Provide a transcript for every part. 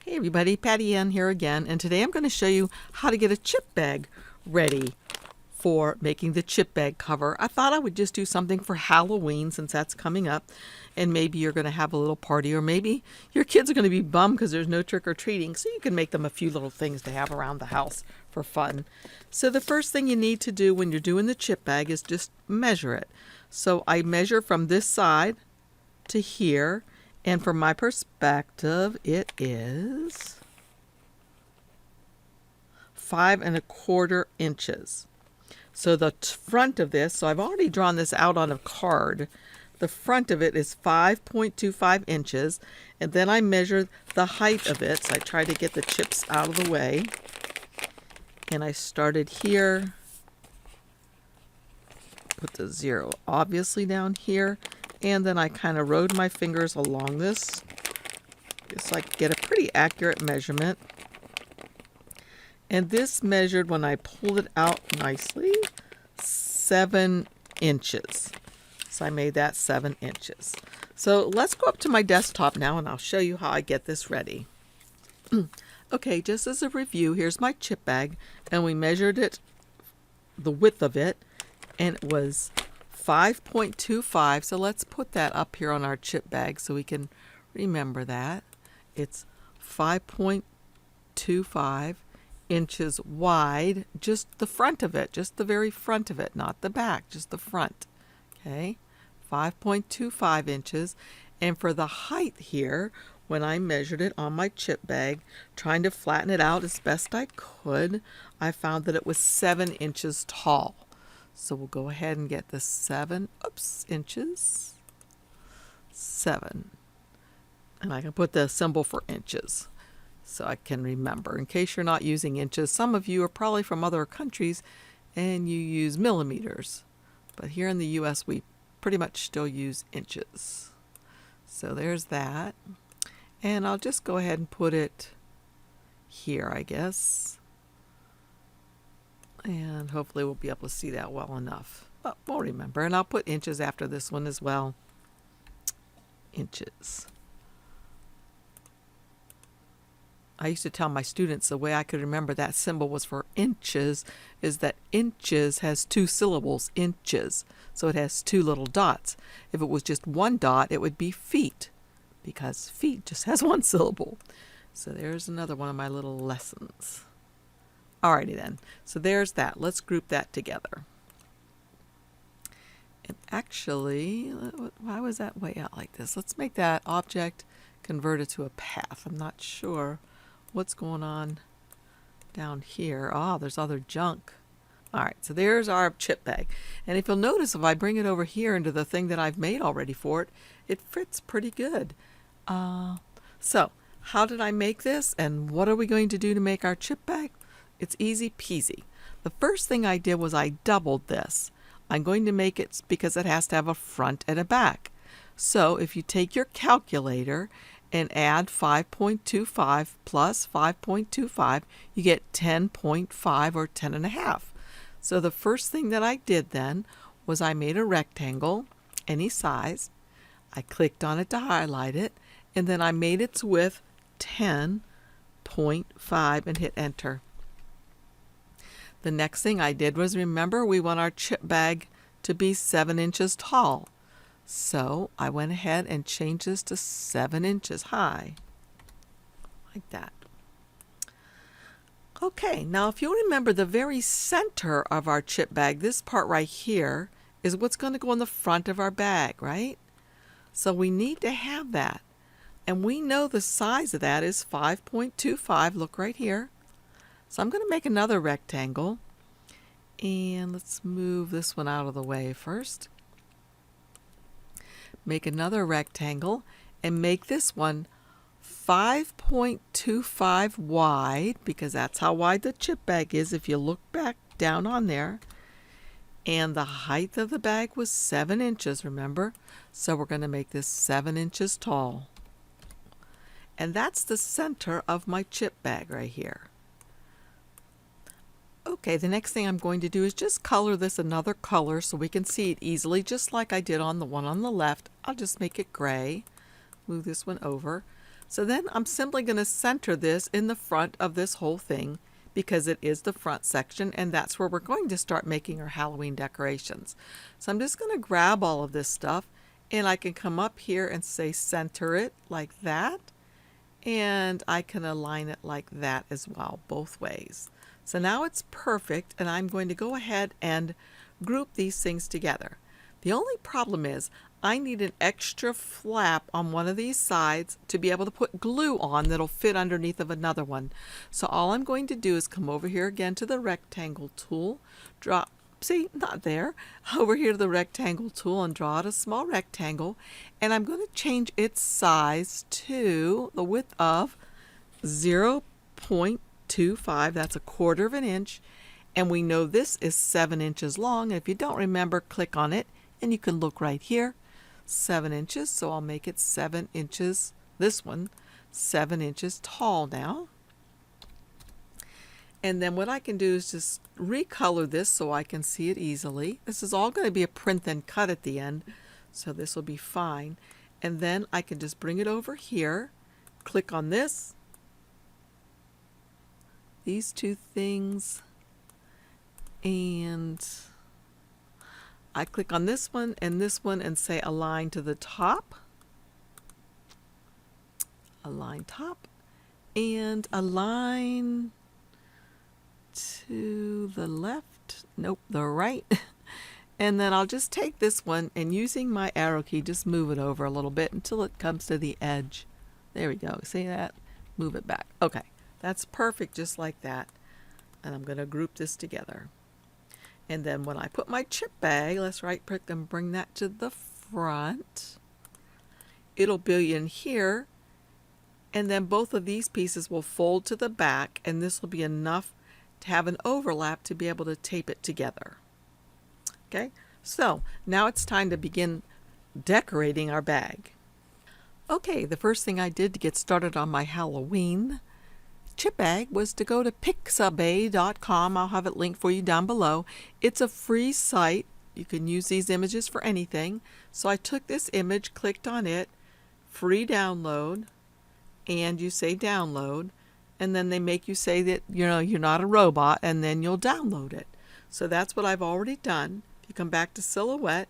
Hey everybody, Patty Ann here again, and today I'm going to show you how to get a chip bag ready for making the chip bag cover. I thought I would just do something for Halloween since that's coming up, and maybe you're going to have a little party, or maybe your kids are going to be bummed because there's no trick-or-treating, so you can make them a few little things to have around the house for fun. So the first thing you need to do when you're doing the chip bag is just measure it. So I measure from this side to here, and from my perspective, it is 5¼ inches. So the front of this, so I've already drawn this out on a card. The front of it is 5.25 inches, and then I measure the height of it. So I try to get the chips out of the way. And I started here. Put the 0 obviously down here. And then I kind of rode my fingers along this just so I could get a pretty accurate measurement. And this measured, when I pulled it out nicely, 7 inches. So I made that 7 inches. So let's go up to my desktop now and I'll show you how I get this ready. Okay, just as a review, here's my chip bag, and we measured it, the width of it, and it was 5.25, so let's put that up here on our chip bag so we can remember that. It's 5.25 inches wide, just the front of it, just the very front of it, not the back, just the front. Okay, 5.25 inches. And for the height here, when I measured it on my chip bag, trying to flatten it out as best I could, I found that it was 7 inches tall. So we'll go ahead and get the 7 inches. 7. And I can put the symbol for inches so I can remember. In case you're not using inches, some of you are probably from other countries and you use millimeters. But here in the US, we pretty much still use inches. So there's that. And I'll just go ahead and put it here, I guess. And hopefully we'll be able to see that well enough. But we'll remember. And I'll put inches after this one as well. Inches. I used to tell my students the way I could remember that symbol was for inches is that inches has 2 syllables, inches. So it has 2 little dots. If it was just 1 dot, it would be feet, because feet just has 1 syllable. So there's another one of my little lessons. Alrighty then, so there's that. Let's group that together. And actually, why was that way out like this? Let's make that object converted to a path. I'm not sure what's going on down here. Ah, there's other junk. Alright, so there's our chip bag. And if you'll notice, if I bring it over here into the thing that I've made already for it, it fits pretty good. So, how did I make this? And what are we going to do to make our chip bag? It's easy peasy. The first thing I did was I doubled this. I'm going to make it because it has to have a front and a back. So if you take your calculator and add 5.25 plus 5.25, you get 10.5 or 10.5. So the first thing that I did then was I made a rectangle, any size. I clicked on it to highlight it, and then I made its width 10.5 and hit enter. The next thing I did was, remember, we want our chip bag to be 7 inches tall. So I went ahead and changed this to 7 inches high, like that. Okay, now if you remember, the very center of our chip bag, this part right here, is what's going to go in the front of our bag, right? So we need to have that. And we know the size of that is 5.25. Look right here. So I'm going to make another rectangle, and let's move this one out of the way first. Make another rectangle and make this one 5.25 wide, because that's how wide the chip bag is if you look back down on there. And the height of the bag was 7 inches, remember? So we're going to make this 7 inches tall. And that's the center of my chip bag right here. Okay, the next thing I'm going to do is just color this another color so we can see it easily, just like I did on the one on the left. I'll just make it gray. Move this one over. So then I'm simply going to center this in the front of this whole thing because it is the front section, and that's where we're going to start making our Halloween decorations. So I'm just going to grab all of this stuff, and I can come up here and say center it like that, and I can align it like that as well, both ways. So now it's perfect, and I'm going to go ahead and group these things together. The only problem is I need an extra flap on one of these sides to be able to put glue on that'll fit underneath of another one. So all I'm going to do is come over here again to the rectangle tool, draw, see, not there, over here to the rectangle tool and draw out a small rectangle, and I'm going to change its size to the width of 0.25, that's a quarter of an inch, and we know this is 7 inches long. If you don't remember, click on it and you can look right here, 7 inches, so I'll make it 7 inches, this one, 7 inches tall now. And then what I can do is just recolor this so I can see it easily. This is all going to be a print then cut at the end, so this will be fine. And then I can just bring it over here, click on this, these two things, and I click on this one and say align to the top, align top, and align to the left, nope, the right. And then I'll just take this one and using my arrow key, just move it over a little bit until it comes to the edge. There we go, see that? Move it back. Okay, that's perfect, just like that. And I'm going to group this together. And then when I put my chip bag, let's right click and bring that to the front. It'll be in here, and then both of these pieces will fold to the back, and this will be enough to have an overlap to be able to tape it together. Okay, so now it's time to begin decorating our bag. Okay, the first thing I did to get started on my Halloween chip bag was to go to pixabay.com. I'll have it linked for you down below. It's a free site. You can use these images for anything. So I took this image, clicked on it, free download, and you say download, and then they make you say that you're not a robot, and then you'll download it. So that's what I've already done. If you come back to Silhouette,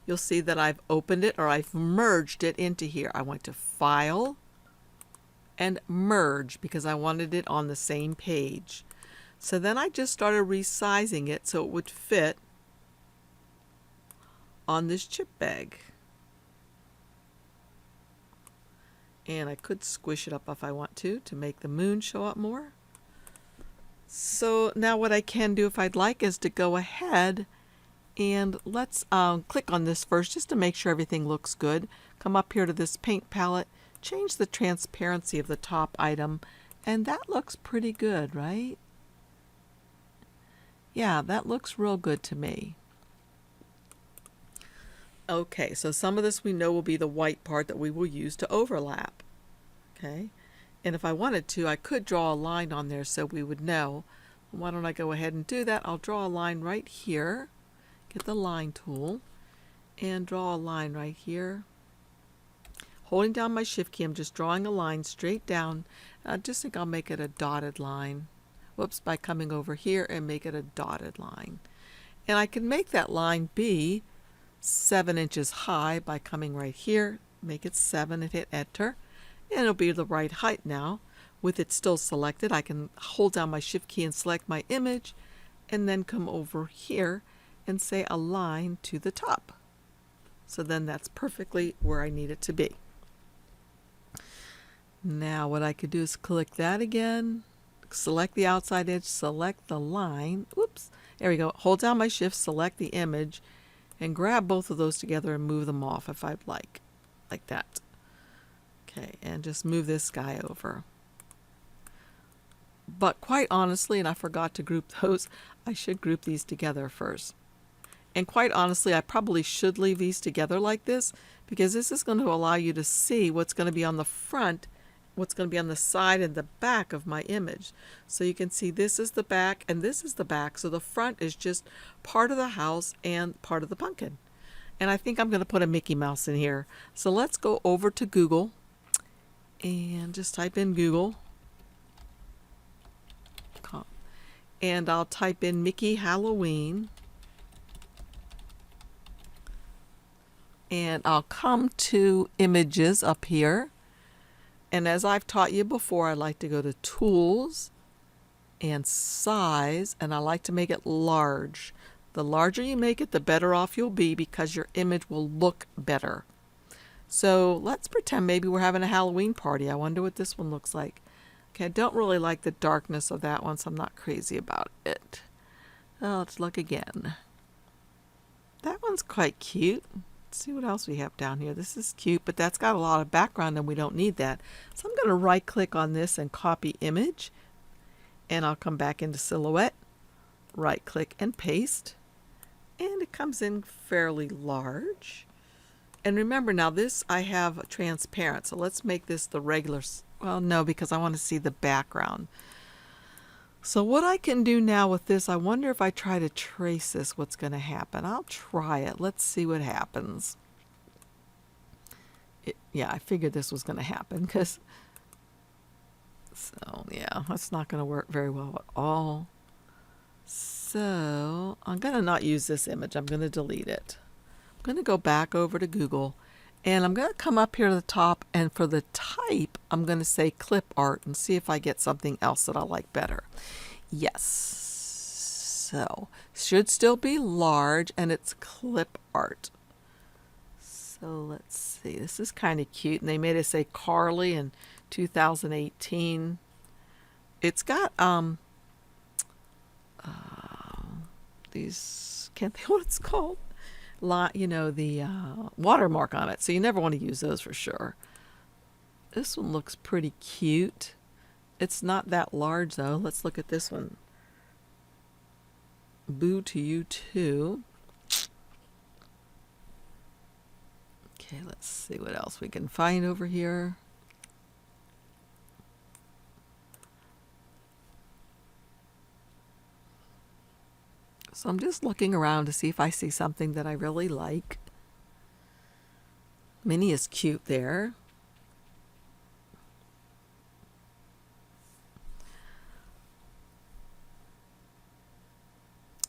you'll see that I've opened it, or I've merged it into here. I went to File and Merge because I wanted it on the same page. So then I just started resizing it so it would fit on this chip bag. And I could squish it up if I want to make the moon show up more. So now what I can do if I'd like is to go ahead and let's click on this first just to make sure everything looks good. Come up here to this paint palette, change the transparency of the top item, and that looks pretty good, right? Yeah, that looks real good to me. Okay, so some of this we know will be the white part that we will use to overlap. Okay, and if I wanted to, I could draw a line on there so we would know. Why don't I go ahead and do that? I'll draw a line right here, get the line tool, and draw a line right here. Holding down my shift key, I'm just drawing a line straight down. I just think I'll make it a dotted line. Whoops, by coming over here and make it a dotted line. And I can make that line be 7 inches high by coming right here, make it 7 and hit enter, and it'll be the right height now. With it still selected, I can hold down my shift key and select my image and then come over here and say align to the top. So then that's perfectly where I need it to be. Now what I could do is click that again, select the outside edge, select the line, whoops, there we go, hold down my shift, select the image, and grab both of those together and move them off if I'd like that. Okay, and just move this guy over. But quite honestly, and I forgot to group those, I should group these together first. And quite honestly, I probably should leave these together like this because this is going to allow you to see what's going to be on the front, what's going to be on the side and the back of my image. So you can see this is the back and this is the back. So the front is just part of the house and part of the pumpkin. And I think I'm going to put a Mickey Mouse in here. So let's go over to Google and just type in Google. And I'll type in Mickey Halloween. And I'll come to images up here. And as I've taught you before, I like to go to Tools and Size, and I like to make it large. The larger you make it, the better off you'll be because your image will look better. So let's pretend maybe we're having a Halloween party. I wonder what this one looks like. Okay, I don't really like the darkness of that one, so I'm not crazy about it. Oh, let's look again. That one's quite cute. Let's see what else we have down here. This is cute, but that's got a lot of background and we don't need that. So I'm going to right click on this and copy image. And I'll come back into Silhouette, right click and paste. And it comes in fairly large. And remember now this I have transparent, so let's make this the regular. Well, no, because I want to see the background. So what I can do now with this, I wonder if I try to trace this, what's going to happen. I'll try it. Let's see what happens. Yeah, I figured this was going to happen because, so yeah, that's not going to work very well at all. So I'm going to not use this image. I'm going to delete it. I'm going to go back over to Google. And I'm going to come up here to the top, and for the type, I'm going to say clip art and see if I get something else that I like better. Yes. So, should still be large, and it's clip art. So, let's see. This is kind of cute, and they made it say Carly in 2018. It's got, these, can't think what it's called. You know, the watermark on it, so you never want to use those for sure. This one looks pretty cute. It's not that large though. Let's look at this one. Boo to you too. Okay, let's see what else we can find over here. So I'm just looking around to see if I see something that I really like. Minnie is cute there.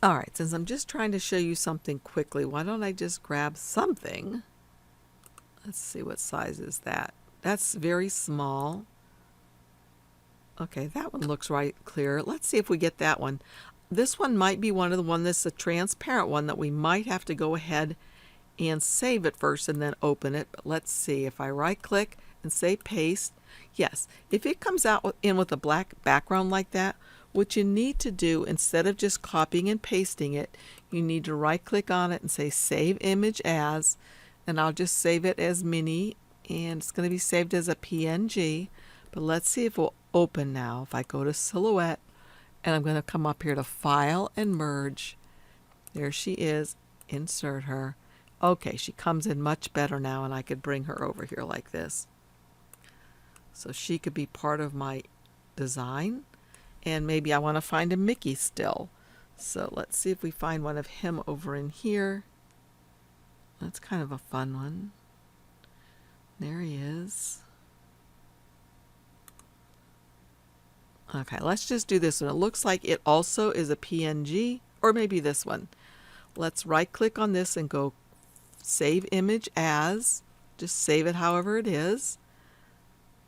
All right, since I'm just trying to show you something quickly, why don't I just grab something? Let's see what size is that. That's very small. Okay, that one looks right clear. Let's see if we get that one. This one might be one of the one that's a transparent one that we might have to go ahead and save it first and then open it. But let's see if I right click and say paste. Yes, if it comes out in with a black background like that, what you need to do instead of just copying and pasting it, you need to right click on it and say save image as, and I'll just save it as Minnie, and it's going to be saved as a PNG. But let's see if it will open now. If I go to Silhouette, and I'm going to come up here to File and Merge. There she is. Insert her. Okay, she comes in much better now, and I could bring her over here like this. So she could be part of my design. And maybe I want to find a Mickey still. So let's see if we find one of him over in here. That's kind of a fun one. There he is. Okay, let's just do this one. It looks like it also is a PNG, or maybe this one. Let's right click on this and go save image as. Just save it however it is.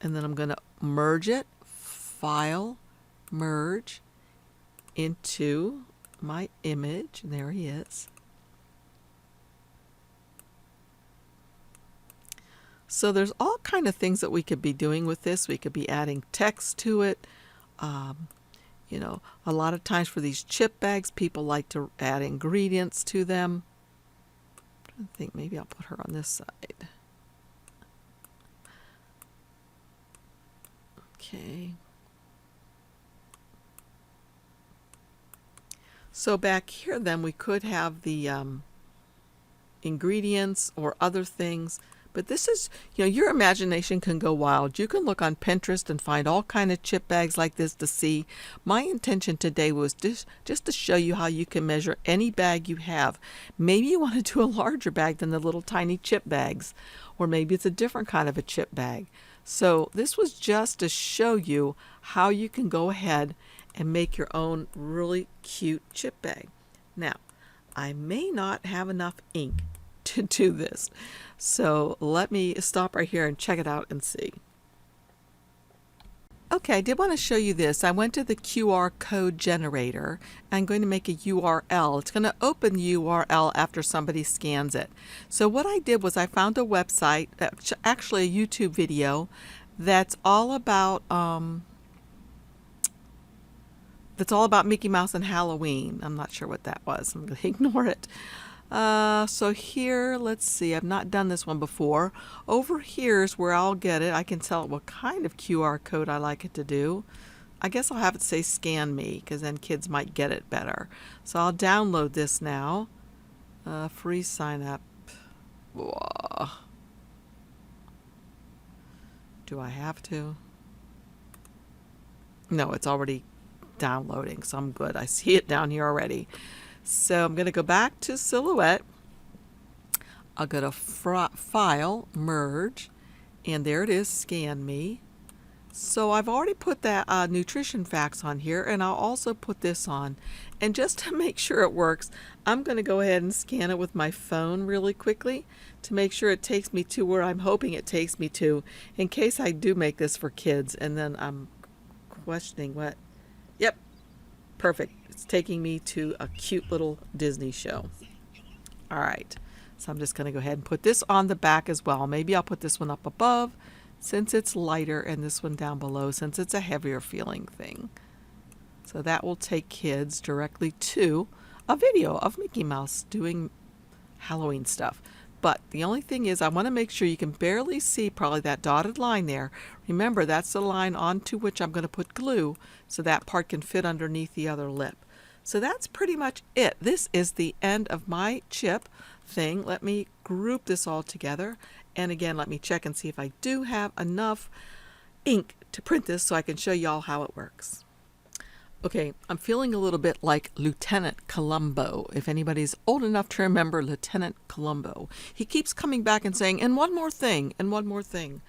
And then I'm going to merge it, File, Merge into my image. And there he is. So there's all kind of things that we could be doing with this. We could be adding text to it. You know, a lot of times for these chip bags, people like to add ingredients to them. I think maybe I'll put her on this side. Okay. So back here then we could have the ingredients or other things. But this is, you know, your imagination can go wild. You can look on Pinterest and find all kind of chip bags like this to see. My intention today was just to show you how you can measure any bag you have. Maybe you want to do a larger bag than the little tiny chip bags, or maybe it's a different kind of a chip bag. So this was just to show you how you can go ahead and make your own really cute chip bag. Now, I may not have enough ink to do this, so let me stop right here and check it out and see. Okay, I did want to show you this. I went to the QR code generator. I'm going to make a URL. It's going to open the URL after somebody scans it. So what I did was I found a website, actually a YouTube video, that's all about Mickey Mouse and Halloween. I'm not sure what that was. I'm going to ignore it. So here, let's see, I've not done this one before. Over here is where I'll get it. I can tell it what kind of QR code I like it to do. I guess I'll have it say scan me, because then kids might get it better. So I'll download this now. Free sign up. Whoa. Do I have to? No, it's already downloading, so I'm good. I see it down here already. So I'm going to go back to Silhouette. I'll go to File, Merge, and there it is, Scan Me. So I've already put that nutrition facts on here, and I'll also put this on. And just to make sure it works, I'm going to go ahead and scan it with my phone really quickly to make sure it takes me to where I'm hoping it takes me to, in case I do make this for kids and then I'm questioning what. Yep, perfect. It's taking me to a cute little Disney show. All right, so I'm just going to go ahead and put this on the back as well. Maybe I'll put this one up above since it's lighter, and this one down below since it's a heavier feeling thing. So that will take kids directly to a video of Mickey Mouse doing Halloween stuff. But the only thing is, I want to make sure you can barely see probably that dotted line there. Remember, that's the line onto which I'm going to put glue so that part can fit underneath the other lip. So that's pretty much it. This is the end of my chip thing. Let me group this all together. And again, let me check and see if I do have enough ink to print this so I can show y'all how it works. Okay, I'm feeling a little bit like Lieutenant Columbo, if anybody's old enough to remember Lieutenant Columbo. He keeps coming back and saying, and one more thing, and one more thing.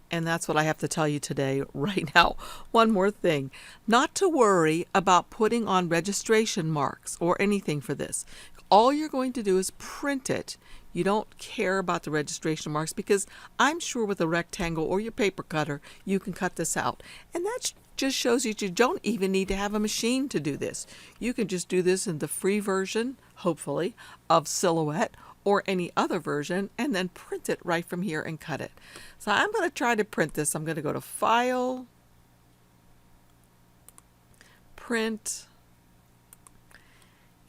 And that's what I have to tell you today, right now. One more thing. Not to worry about putting on registration marks or anything for this. All you're going to do is print it. You don't care about the registration marks because I'm sure with a rectangle or your paper cutter, you can cut this out. And that just shows you don't even need to have a machine to do this. You can just do this in the free version, hopefully, of Silhouette or any other version, and then print it right from here and cut it. So I'm going to try to print this. I'm going to go to File, Print,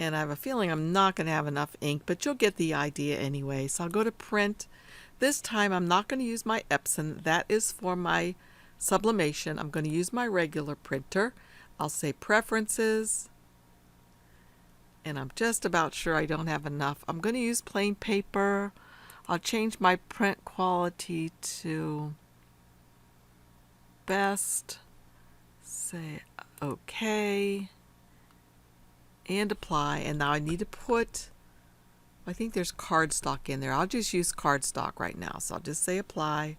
and I have a feeling I'm not going to have enough ink, but you'll get the idea anyway. So I'll go to Print. This time I'm not going to use my Epson. That is for my sublimation. I'm going to use my regular printer. I'll say Preferences, and I'm just about sure I don't have enough. I'm going to use plain paper. I'll change my print quality to best, say OK, and apply. And now I need to put, I think there's cardstock in there. I'll just use cardstock right now. So I'll just say apply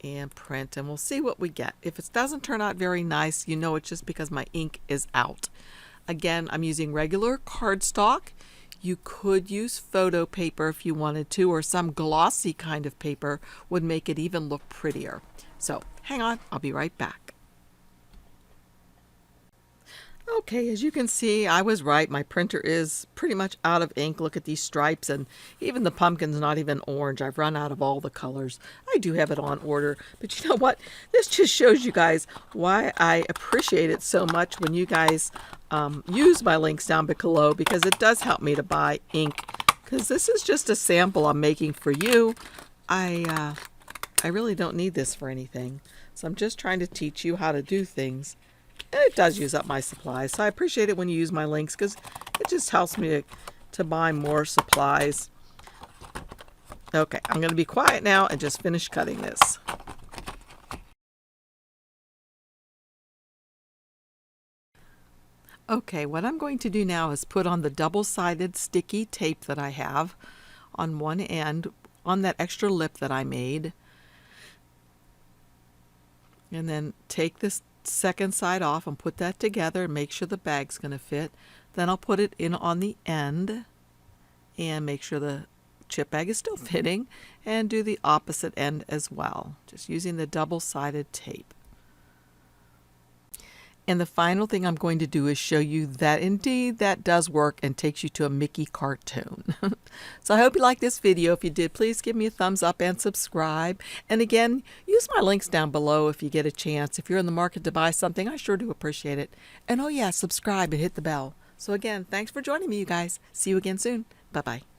and print, and we'll see what we get. If it doesn't turn out very nice, you know it's just because my ink is out. Again, I'm using regular cardstock. You could use photo paper if you wanted to, or some glossy kind of paper would make it even look prettier. So hang on, I'll be right back. Okay, as you can see, I was right. My printer is pretty much out of ink. Look at these stripes, and even the pumpkin's not even orange. I've run out of all the colors. I do have it on order, but you know what? This just shows you guys why I appreciate it so much when you guys use my links down below, because it does help me to buy ink, because this is just a sample I'm making for you. I really don't need this for anything, so I'm just trying to teach you how to do things. And it does use up my supplies, so I appreciate it when you use my links because it just helps me to buy more supplies. Okay, I'm going to be quiet now and just finish cutting this. Okay, what I'm going to do now is put on the double-sided sticky tape that I have on one end, on that extra lip that I made. And then take this second side off and put that together and make sure the bag's going to fit. Then I'll put it in on the end and make sure the chip bag is still fitting, and do the opposite end as well, just using the double-sided tape. And the final thing I'm going to do is show you that indeed that does work and takes you to a Mickey cartoon. So I hope you liked this video. If you did, please give me a thumbs up and subscribe. And again, use my links down below if you get a chance. If you're in the market to buy something, I sure do appreciate it. And oh yeah, subscribe and hit the bell. So again, thanks for joining me, you guys. See you again soon. Bye-bye.